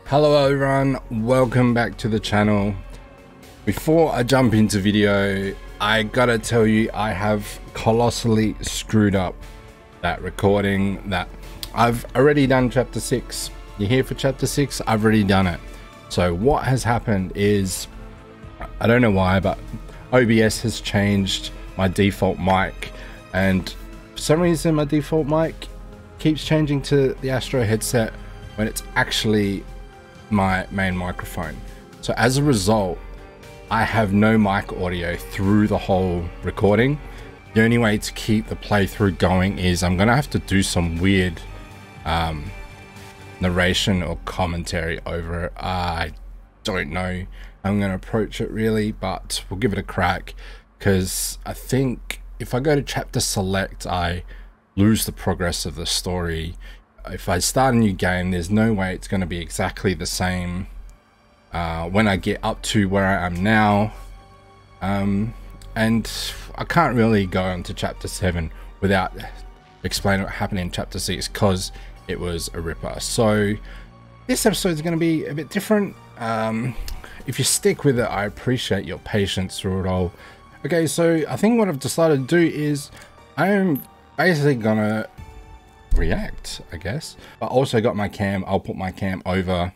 Hello everyone, welcome back to the channel. Before I jump into video, I gotta tell you I have colossally screwed up that recording. That I've already done chapter 6. You're here for chapter 6, I've already done it. So what has happened is, I don't know why, but OBS has changed my default mic, and for some reason my default mic keeps changing to the Astro headset when it's actually my main microphone. So as a result, I have no mic audio through the whole recording. The only way to keep the playthrough going is I'm gonna have to do some weird narration or commentary over it. I don't know how I'm gonna approach it really, but we'll give it a crack, because I think if I go to chapter select, I lose the progress of the story. If I start a new game, there's no way it's going to be exactly the same when I get up to where I am now. And I can't really go into chapter 7 without explaining what happened in chapter 6, because it was a ripper. So this episode is going to be a bit different. If you stick with it, I appreciate your patience through it all. Okay, so I think what I've decided to do is I am basically gonna react, I guess. But also got my cam. I'll put my cam over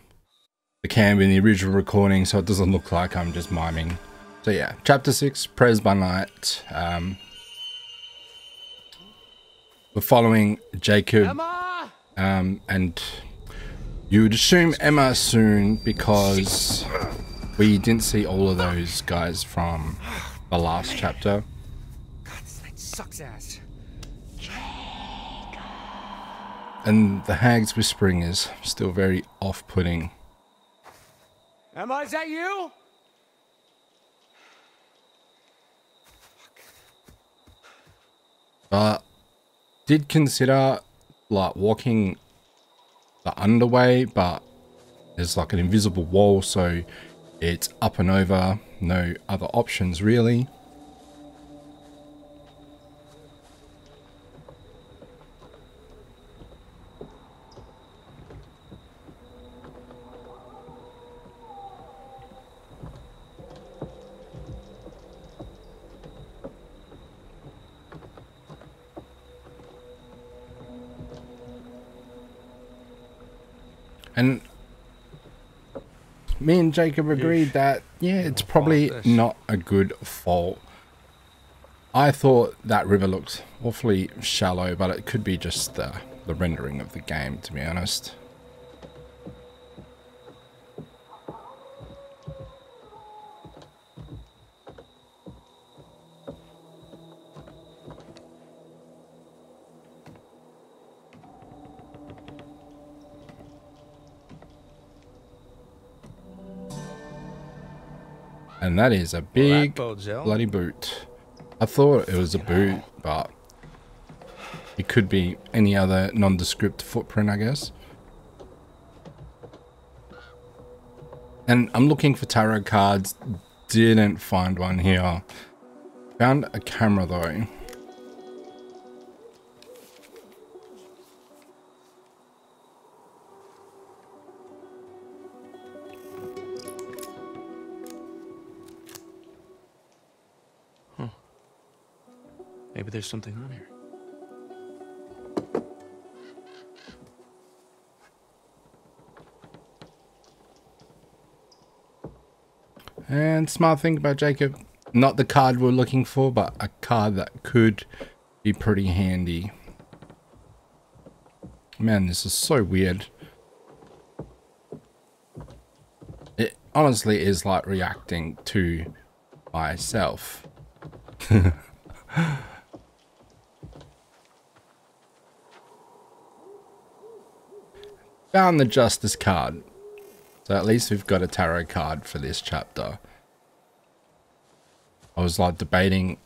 the cam in the original recording so it doesn't look like I'm just miming. So yeah, chapter 6, Prayers by Night. We're following Jacob, Emma! and you would assume Emma soon, because we didn't see all of those guys from the last chapter. God, this night sucks ass. And the hag's whispering is still very off-putting. Emma, is that you? But did consider like walking the underway, but there's like an invisible wall, so it's up and over. No other options really. And me and Jacob agreed that, yeah, it's probably not a good fault. I thought that river looked awfully shallow, but it could be just the rendering of the game, to be honest. And that is a big bloody boot. I thought it was a boot, but it could be any other nondescript footprint, I guess. And I'm looking for tarot cards. Didn't find one here. Found a camera though. Maybe there's something on here. And smart thing about Jacob, not the card we're looking for, but a card that could be pretty handy. Man, this is so weird. It honestly is like reacting to myself. Found the Justice card. So at least we've got a tarot card for this chapter. I was like debating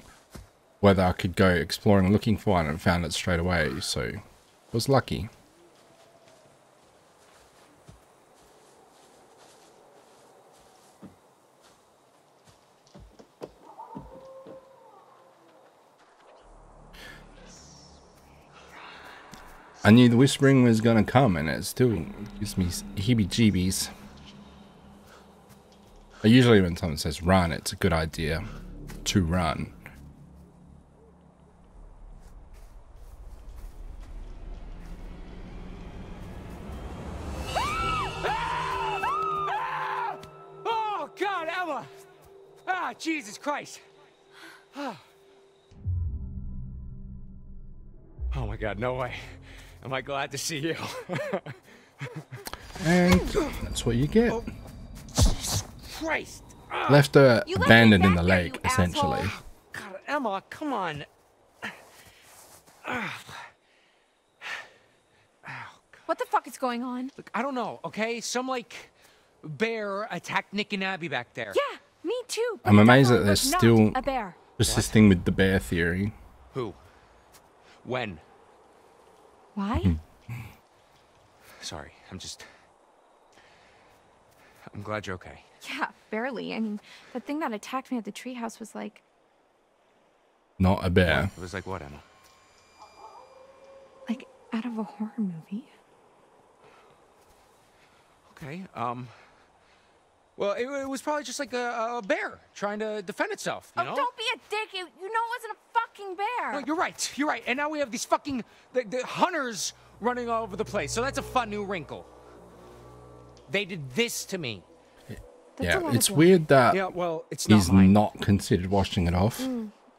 whether I could go exploring looking for one, and found it straight away, so I was lucky. I knew the whispering was gonna come, and it still gives me heebie-jeebies. Usually when someone says run, it's a good idea to run. Oh, God, Emma! Ah, Jesus Christ! Oh my God, no way. Am I glad to see you? And that's what you get. Oh, Jesus Christ! Left her You left abandoned me in the back there, lake, you essentially. asshole. God, Emma, come on. What the fuck is going on? Look, I don't know, okay? Some, like, bear attacked Nick and Abby back there. Yeah, me too. but I'm it amazed that definitely they're was not still a bear. persisting with the bear theory. Who? When? Why? Sorry, I'm glad you're okay. Yeah, barely. I mean, the thing that attacked me at the treehouse was like, Not a bear. It was like what, Emma? like out of a horror movie. Okay, well, it was probably just like a bear trying to defend itself, you know? Oh, don't be a dick. You know it wasn't a fucking bear. No, you're right. And now we have these fucking, the hunters running all over the place, so that's a fun new wrinkle. They did this to me. That's a Yeah, lot it's of weird that Yeah, well, it's not he's mine. not considered washing it off.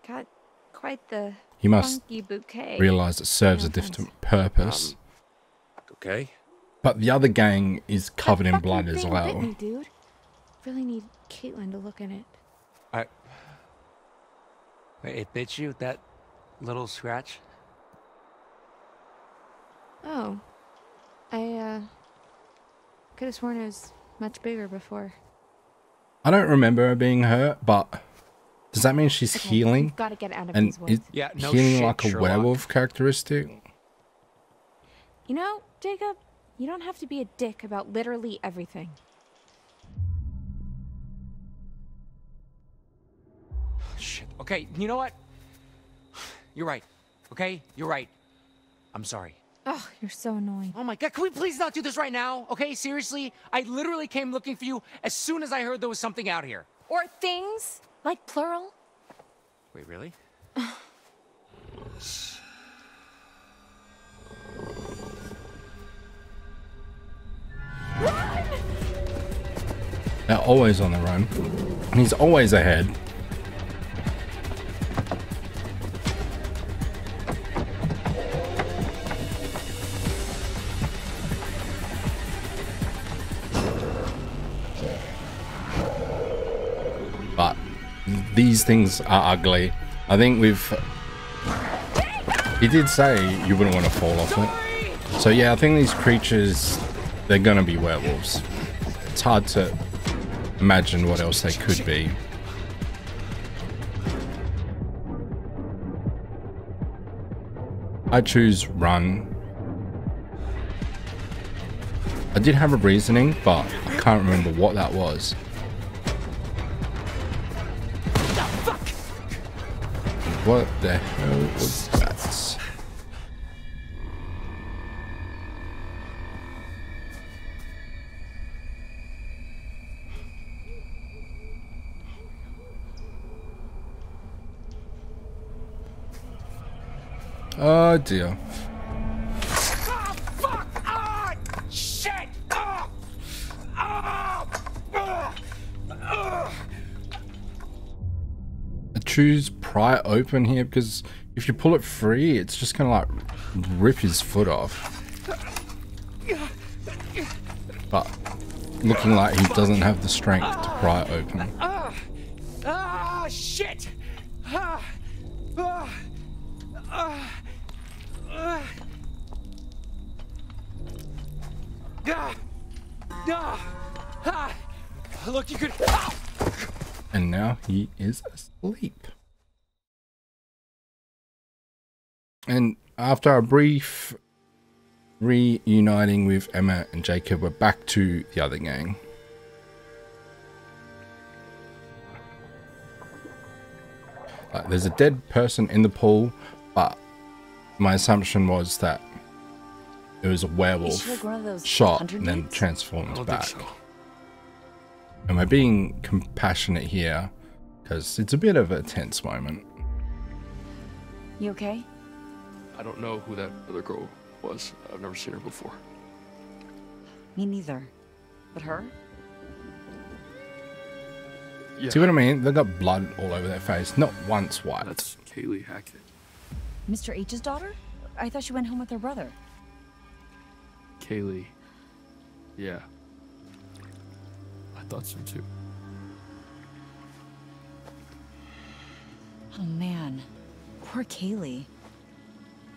Got quite the He must funky bouquet. realize it serves No a offense. different purpose. Okay. But the other gang is That covered in fucking blood as thing well. bit me, dude. Really need Caitlin to look in it. It bit you, that little scratch? Oh. I could have sworn it was much bigger before. I don't remember her being hurt, but does that mean she's Okay, healing? We've got to get out of And these is woods. Yeah, no healing shit, like a Sherlock. werewolf characteristic? You know, Jacob, you don't have to be a dick about literally everything. Shit. Okay, you know what? You're right. Okay? You're right. I'm sorry. Oh, you're so annoying. Oh my God, can we please not do this right now? Okay, seriously? I literally came looking for you as soon as I heard there was something out here. Or things, like plural. Wait, really? They're always on the run. And he's always ahead. But these things are ugly. I think he did say you wouldn't want to fall off it. So yeah, I think these creatures, they're gonna be werewolves. It's hard to imagine what else they could be. I choose run. I did have a reasoning, but I can't remember what that was. What the hell was that? Oh dear. Ah, fuck! Ah, shit! Ah! Ah! Ah! Ah! I choose pry open here because if you pull it free, it's just gonna like rip his foot off. But looking like he doesn't have the strength to pry open. Ah! Ah! Shit! Ah! Ah! Ah! Ah! Ah! Ah! Ah! Look, you could. Ah! And now he is asleep. And after a brief reuniting with Emma and Jacob, we're back to the other gang. There's a dead person in the pool, but my assumption was that it was a Is werewolf she like one of those shot hunter and then dudes? transformed back. so. Am I being compassionate here? Because it's a bit of a tense moment. You okay? I don't know who that other girl was. I've never seen her before. Me neither. But her? Yeah, See what I mean? They got blood all over their face. Not once white. that's Kaylee Hackett. Mr. H's daughter? I thought she went home with her brother. Kaylee. Yeah. I thought so too. Oh man. Poor Kaylee.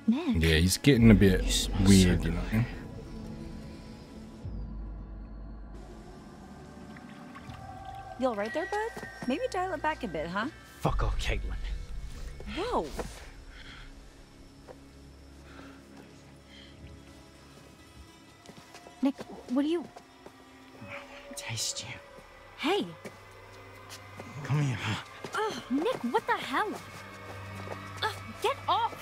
Nick. Yeah, he's getting a bit weird, you know. You all right there, bud? Maybe dial it back a bit, huh? Fuck off, Caitlin. Whoa. Nick, what are you... Taste you. Hey! Come here. Ugh, Nick, what the hell? Ugh, get off!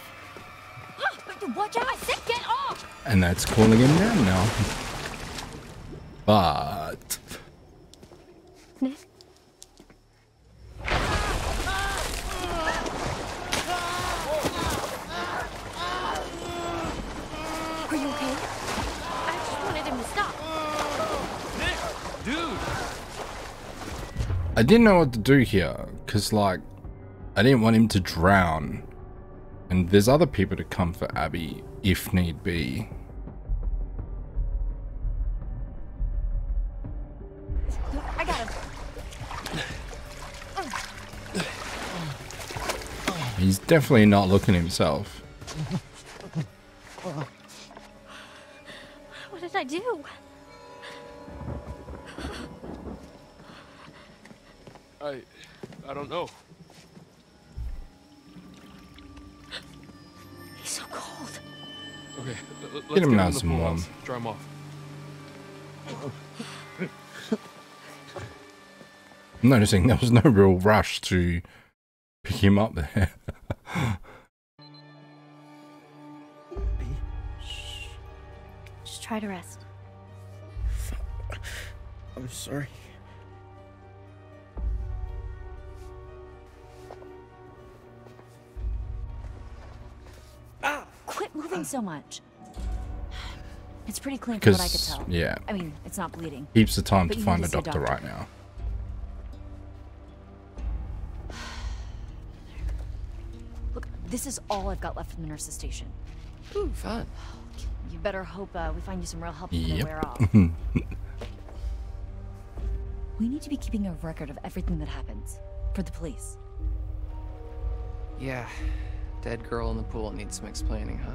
Ugh, watch out! I said get off! And that's calling him down now. But Nick. Are you okay? I just wanted him to stop. Dude! I didn't know what to do here, because, like, I didn't want him to drown. And there's other people to come for Abby, if need be. I got him. He's definitely not looking himself. What did I do? I don't know. He's so cold. Okay, let's Get him in nice the and pool warm. house. Dry him off. I'm noticing there was no real rush to pick him up there. Just try to rest. I'm sorry. Quit moving so much. It's pretty clean from what I could Because, tell. yeah, I mean, it's not bleeding. heaps of time But to you find need a to see a doctor doctor. right now. Look, this is all I've got left from the nurse's station. Ooh, fun. You better hope we find you some real help before they Yep. wear off. We need to be keeping a record of everything that happens. For the police. Yeah. Dead girl in the pool needs some explaining, huh?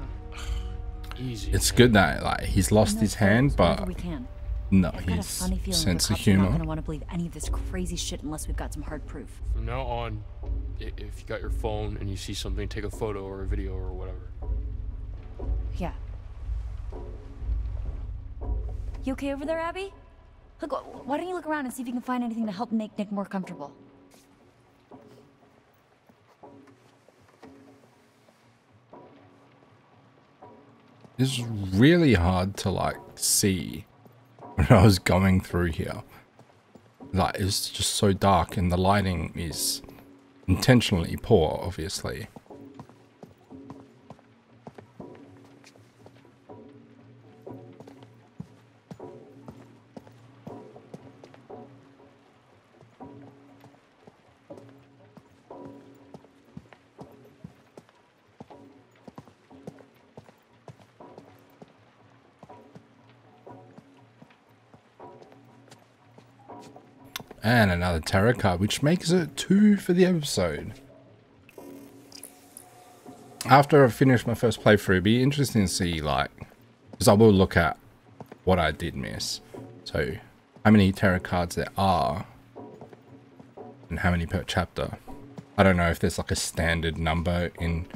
Easy. It's good that, like, he's lost his hand, Whenever but we can. no, I've got a his funny feeling sense the of cops are not humor. gonna want to believe any of this crazy shit unless we've got some hard proof. From now on, if you got your phone and you see something, take a photo or a video or whatever. Yeah. You okay over there, Abby? Look, why don't you look around and see if you can find anything to help make Nick more comfortable? It's really hard to, like, see when I was going through here. Like, it's just so dark and the lighting is intentionally poor, obviously. And another tarot card, which makes it 2 for the episode. After I finish my first playthrough, it'd be interesting to see, like, because I will look at what I did miss. So, how many tarot cards there are, and how many per chapter. I don't know if there's like a standard number in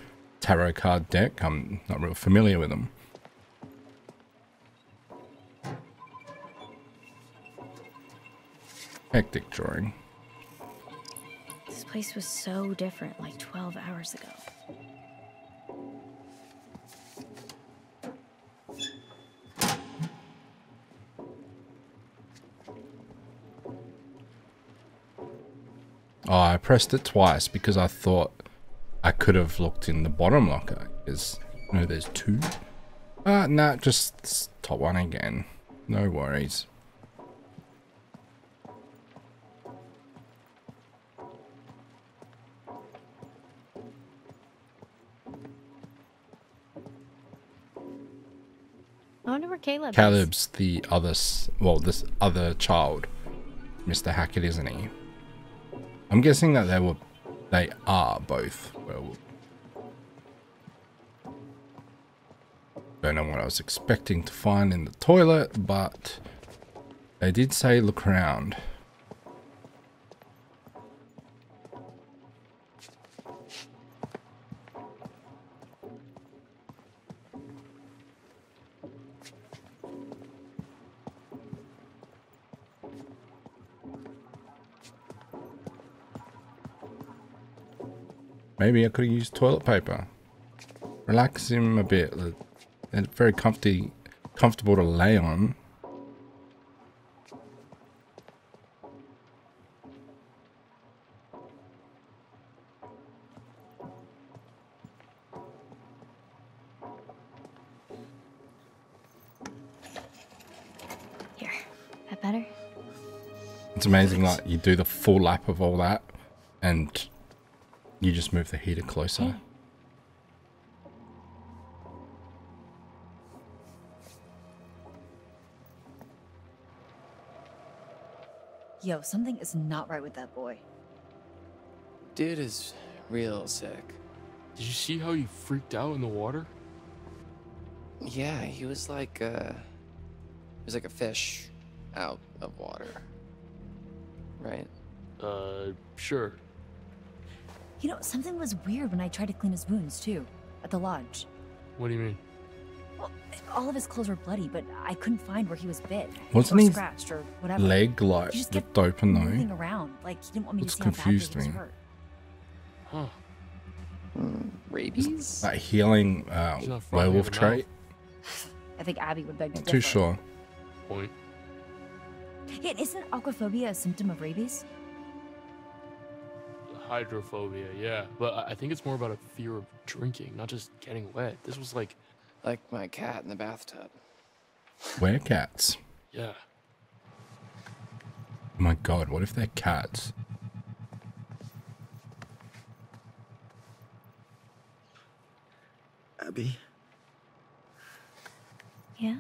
tarot card deck. I'm not real familiar with them. Hectic drawing. This place was so different like 12 hours ago. Oh, I pressed it twice because I thought I could have looked in the bottom locker. Because, you know, there's two. Nah, just top one again. No worries. I wonder where Caleb is. Caleb's the other, well, this other child, Mr. Hackett, isn't he? I'm guessing that they are both werewolves. Don't know what I was expecting to find in the toilet, but they did say look around. Maybe I could have used toilet paper. Relax him a bit. And very comfortable to lay on. Here, that better? It's amazing, like, you do the full lap of all that, and you just move the heater closer. Hey. Yo, something is not right with that boy. Dude is real sick. Did you see how he freaked out in the water? Yeah, he was like a fish out of water. Right? Sure. You know, something was weird when I tried to clean his wounds, too. At the lodge. What do you mean? Well, all of his clothes were bloody, but I couldn't find where he was bit. Wasn't or his scratched or whatever. leg like He just ripped kept open moving though? around, like he didn't want me What's to see how badly he confused was me? hurt. Huh. Rabies? That healing He's not frothy werewolf in the trait? I think Abby would beg to Not too differ. sure. Point. Yeah, isn't aquaphobia a symptom of rabies? Hydrophobia, yeah. But I think it's more about a fear of drinking, not just getting wet. This was like, My cat in the bathtub. Werecats. yeah. Oh my god, what if they're cats? Abby, Yeah?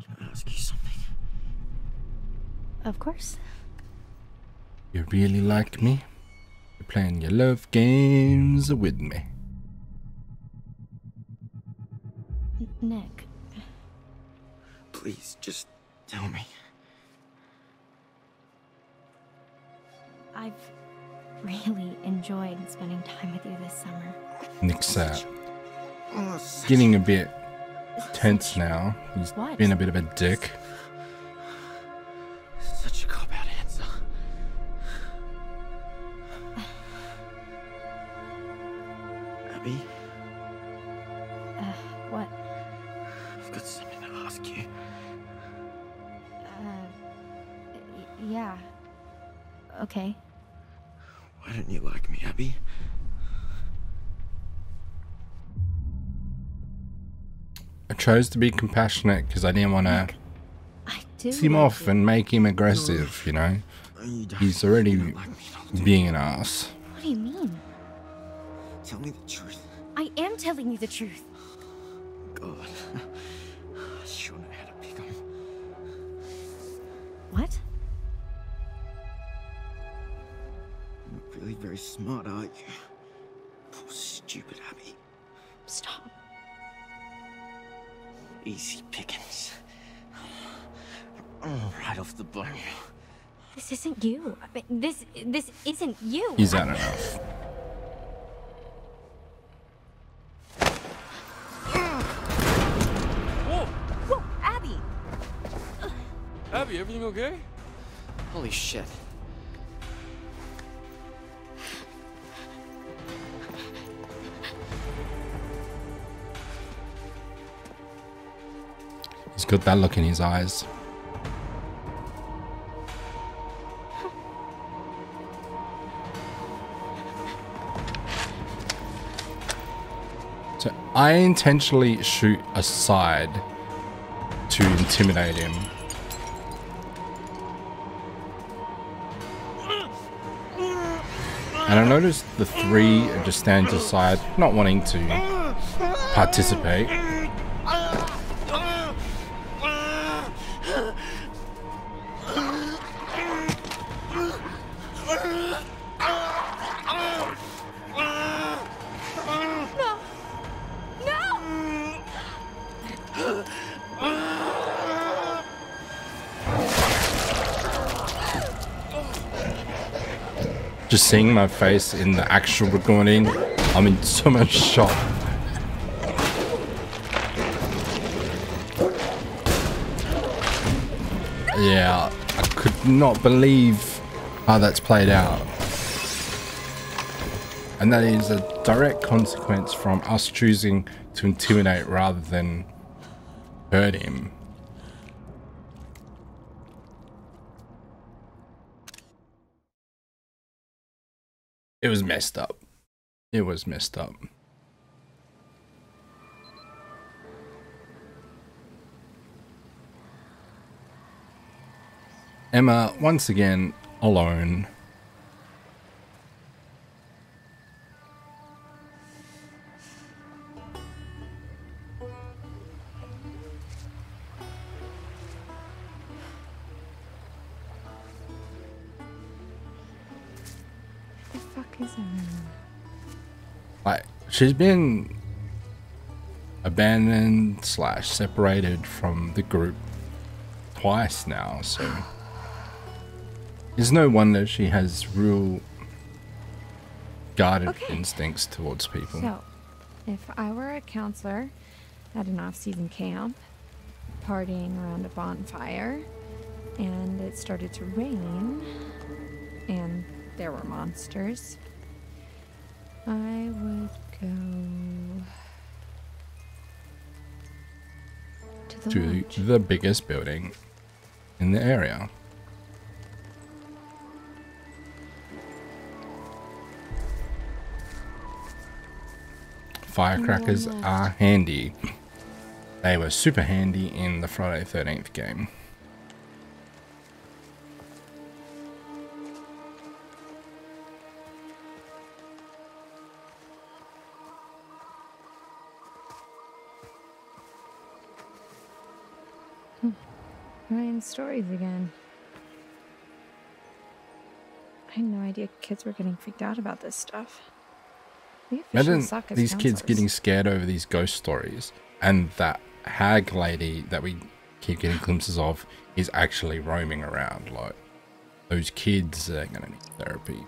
can I ask you something? Of course. You really like me? You're playing your love games with me. Nick. Please, just tell me. I've really enjoyed spending time with you this summer. Nick's Oh, such getting a bit tense now. He's What? been a bit of a dick. such a cop-out answer. Abby, What? I've got something to ask you. Yeah. Okay. Why don't you like me, Abby? I chose to be compassionate because I didn't want to I do. piss him love off you. and make him aggressive, you know? Oh, you don't. He's already You don't like me, don't you? being an ass. What do you mean? Tell me the truth. I am telling you the truth. God. I sure know how to pick 'em. What? You're not really very smart, are you? Poor stupid Abby. Stop. Easy pickings. Right off the bone. This isn't you. I mean, this isn't you. He's had enough. Whoa! Whoa, Abby! Abby, everything okay? Holy shit. He's got that look in his eyes. So I intentionally shoot aside to intimidate him. And I noticed the three are just standing aside, not wanting to participate. Just seeing my face in the actual recording, I'm in so much shock. Yeah, I could not believe how that's played out. And that is a direct consequence from us choosing to intimidate rather than hurt him. It was messed up. It was messed up. Emma, once again, alone. Like, she's been abandoned / separated from the group twice now, so it's no wonder she has real guarded instincts towards people. So, if I were a counselor at an off-season camp, partying around a bonfire, and it started to rain, and there were monsters, I would go to the biggest building in the area. Firecrackers are handy. They were super handy in the Friday the 13th game. Ryan's stories again. I had no idea kids were getting freaked out about this stuff. Imagine these kids getting scared over these ghost stories, and that hag lady that we keep getting glimpses of is actually roaming around. Like, those kids are gonna need therapy.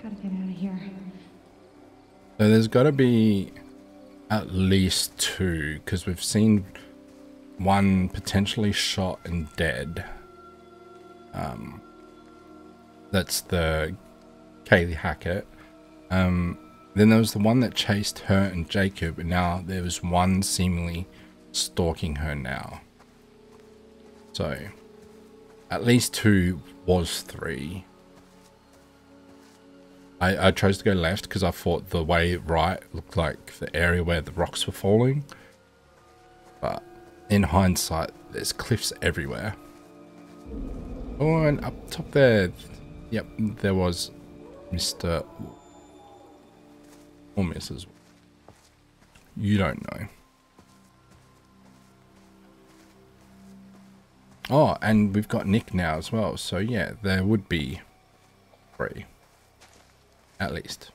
Gotta get out of here. So there's got to be at least two, because we've seen one potentially shot and dead. That's the Kaylee Hackett. Then there was the one that chased her and Jacob, and now there was one seemingly stalking her now. So at least two was three. I chose to go left because I thought the way right looked like the area where the rocks were falling. But in hindsight, there's cliffs everywhere. Oh, and up top there, yep, there was Mr. or Mrs. You don't know. Oh, and we've got Nick now as well. So yeah, there would be three. At least.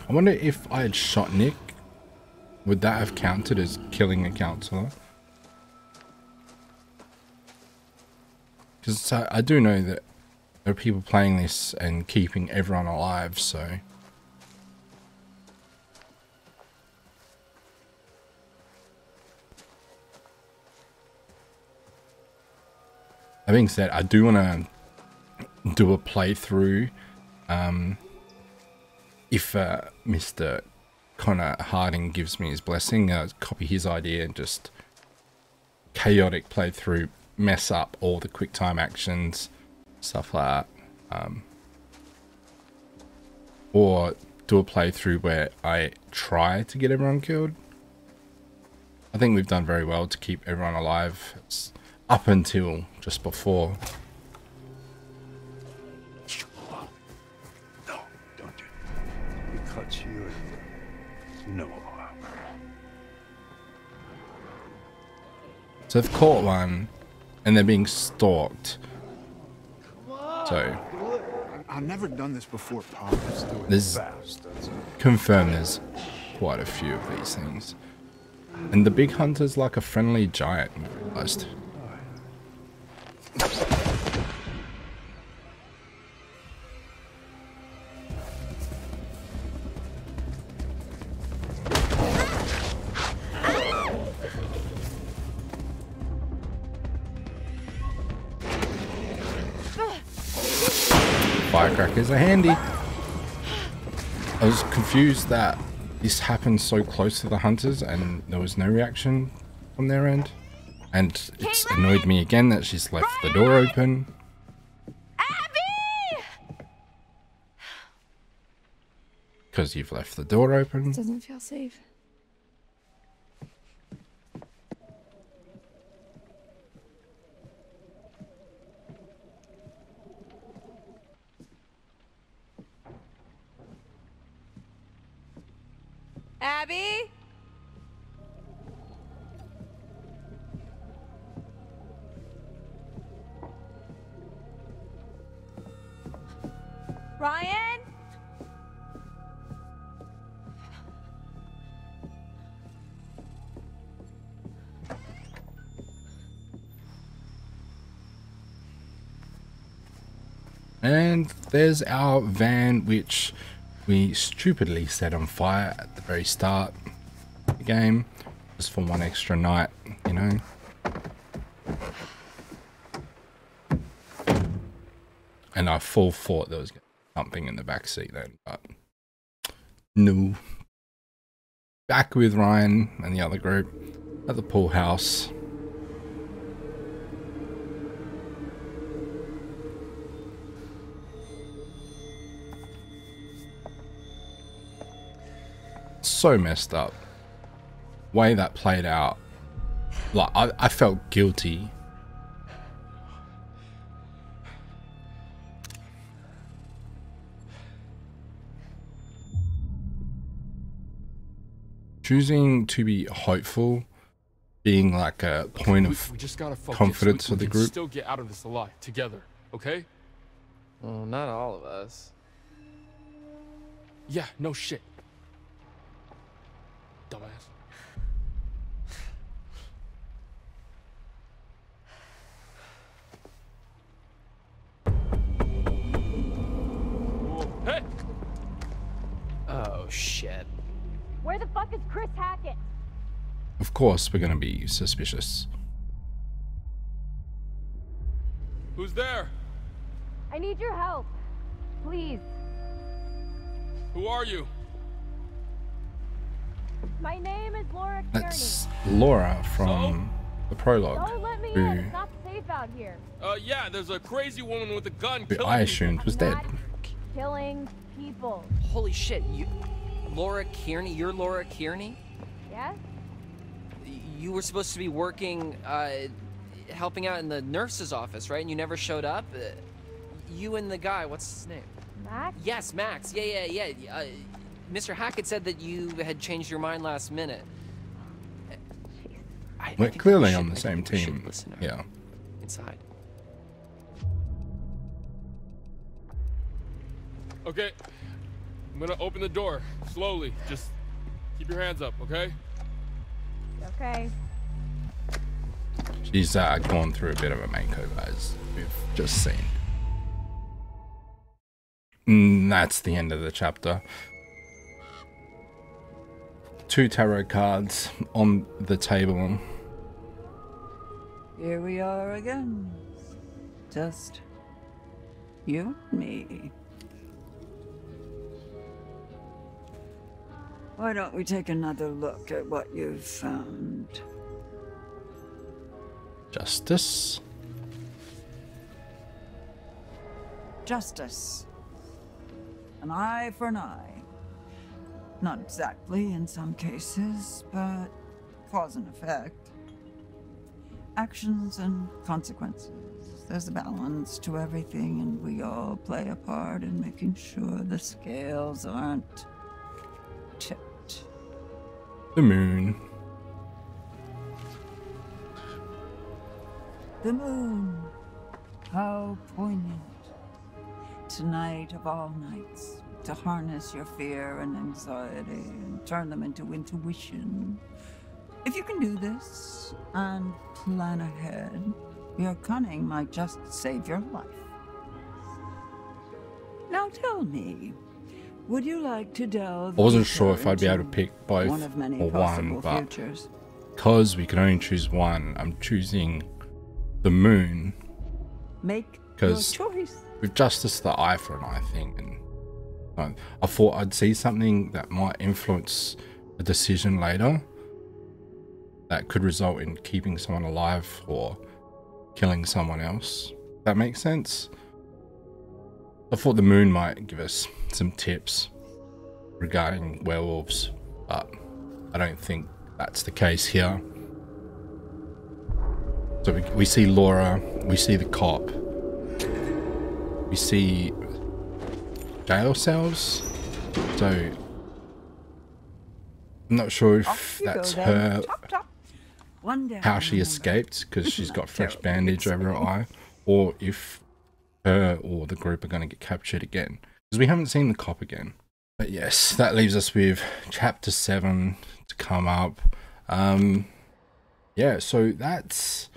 I wonder if I had shot Nick, would that have counted as killing a counselor? Because I do know that there are people playing this and keeping everyone alive, so that being said, I do want to do a playthrough if Mr. Connor Harding gives me his blessing, copy his idea and just chaotic playthrough, mess up all the quick time actions, stuff like that, or do a playthrough where I try to get everyone killed. I think we've done very well to keep everyone alive. It's up until just before. No, don't do it. We cut you and no harm. So they've caught one and they're being stalked. So I've never done this before, Pop. there's confirmed there's quite a few of these things. And the big hunter's like a friendly giant, we realized. Firecrackers are handy. I was confused that this happened so close to the hunters and there was no reaction from their end. And it's annoyed me again that she's left the door open. Abby! Because you've left the door open. It doesn't feel safe. Abby? Ryan? And there's our van, which we stupidly set on fire at the very start of the game, just for one extra night, you know. And I full thought there was something in the back seat then, but no. Back with Ryan and the other group at the pool house. So messed up. Way that played out. Like, I felt guilty. Choosing to be hopeful, being like a point of we just gotta focus. confidence we for the can group. Still get out of this alive together, okay? Well, not all of us. Yeah, no shit. Dumbass. Whoa. Hey! Oh, shit. Where the fuck is Chris Hackett? Of course, we're gonna be suspicious. Who's there? I need your help. Please. Who are you? My name is Laura Kearney. That's Laura from the prologue, Don't let me in. who It's not safe out here. Yeah, there's a crazy woman with a gun who killing I people. assumed was I'm dead. not killing people. Holy shit, Laura Kearney? You're Laura Kearney? Yes? You were supposed to be working, helping out in the nurse's office, right? And you never showed up? You and the guy, what's his name? Max? Yes, Max. Yeah. Mr. Hackett said that you had changed your mind last minute. We're clearly on the same team. Yeah. Inside. Okay, I'm gonna open the door slowly. Just keep your hands up, okay? Okay. She's gone through a bit of a makeover, as we've just seen. that's the end of the chapter. 2 tarot cards on the table. Here we are again. Just you and me. Why don't we take another look at what you've found? Justice. Justice. An eye for an eye. Not exactly in some cases, but cause and effect. Actions and consequences. There's a balance to everything, and we all play a part in making sure the scales aren't tipped. The moon. The moon. How poignant. Tonight of all nights, to harness your fear and anxiety and turn them into intuition. If you can do this and plan ahead, your cunning might just save your life. Now tell me, would you like to delve I wasn't sure if I'd be able to pick both one of many or one, possible but futures? because we can only choose one, I'm choosing the moon. Make your Because choice. with justice, the eye for an eye thing, and I thought I'd see something that might influence a decision later that could result in keeping someone alive or killing someone else. That makes sense. I thought the moon might give us some tips regarding werewolves, but I don't think that's the case here. So we see Laura, we see the cop, we see jail cells. So I'm not sure if that's her, how she escaped, because she's got fresh bandage over her eye, or if her or the group are going to get captured again, because we haven't seen the cop again. But yes, that leaves us with chapter 7 to come up. Yeah, so that's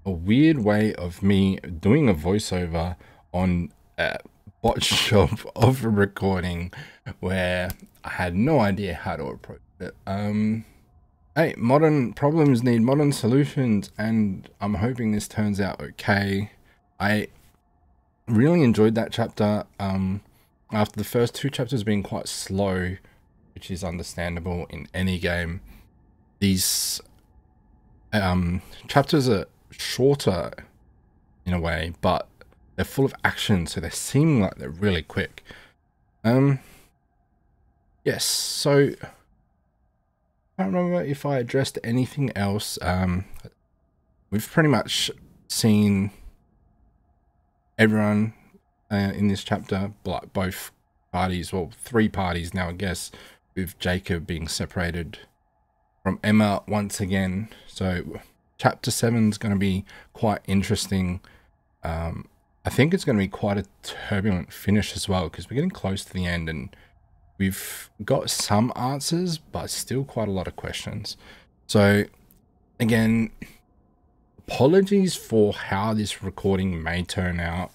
a weird way of me doing a voiceover on a botched job of a recording where I had no idea how to approach it. Hey, modern problems need modern solutions, and I'm hoping this turns out okay. I really enjoyed that chapter. After the first 2 chapters being quite slow, which is understandable in any game, these chapters are shorter in a way, but they're full of action, so they seem like they're really quick. Yes, so I don't remember if I addressed anything else. We've pretty much seen everyone in this chapter, like both parties, well, 3 parties now, I guess, with Jacob being separated from Emma once again. So chapter 7 is going to be quite interesting. I think it's going to be quite a turbulent finish as well, because we're getting close to the end and we've got some answers, but still quite a lot of questions. So again, apologies for how this recording may turn out,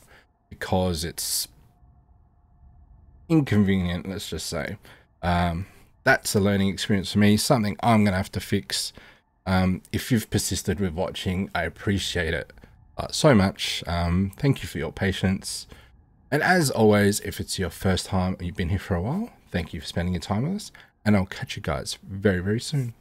because it's inconvenient, let's just say. That's a learning experience for me, something I'm going to have to fix. If you've persisted with watching, I appreciate it so much. Thank you for your patience. And as always, if it's your first time or you've been here for a while, thank you for spending your time with us, and I'll catch you guys very, very soon.